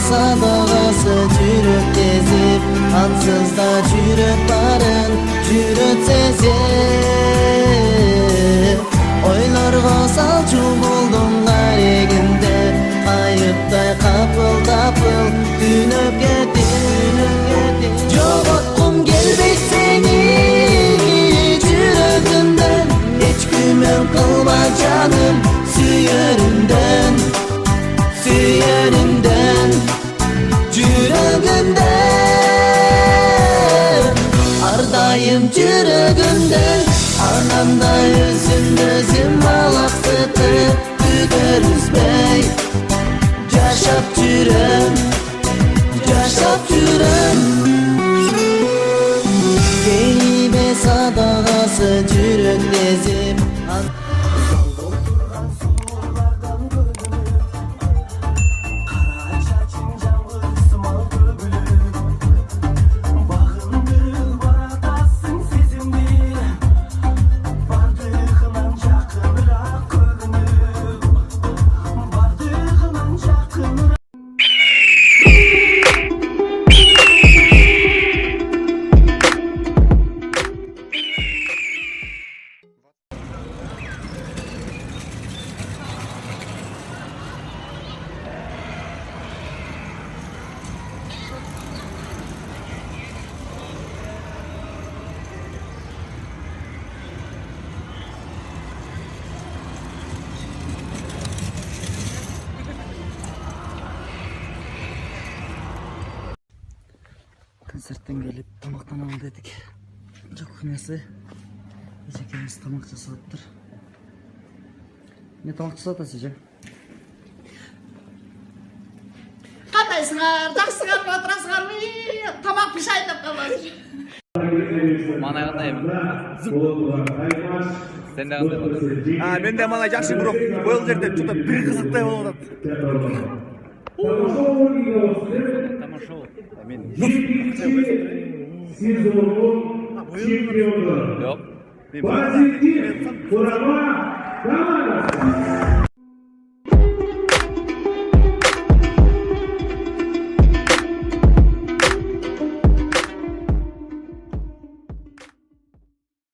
sadagası жүрөк тезип, ансыз да жүрөк барын жүрөк сезип. Ойлорго салчу болдум карегинде, кайыптай капыл-тапыл түнөп кетип. Жоготкум келбейт сени жүрөгүмдөн, эч күмөн кылма жаным сүйөрүмдөн, жүрөгүмдөн, ар дайым жүрөгүмдөн. Анамда өзүм алаксытып күтөрүзбөй жашап жүрөм. Кейбе садагасы жүрөк тезип, концерттен келип тамактаналы дедик. Жакынасы эжекемиз тамак жасаптыр. Не тамак жасап атасыз же? Кандайсыңар? Жакшысыңарбы, отурасыңарбы? Тамак пишайын деп калдыңыз. Мана кандай? Сен де кандай боласың? Мен де мана жакшы, бирок бул жерде чоң бир кызыктай болуп атат. Тамашол. Мен. Чемпионы. Yok. Позитив. Kurama. Tamam.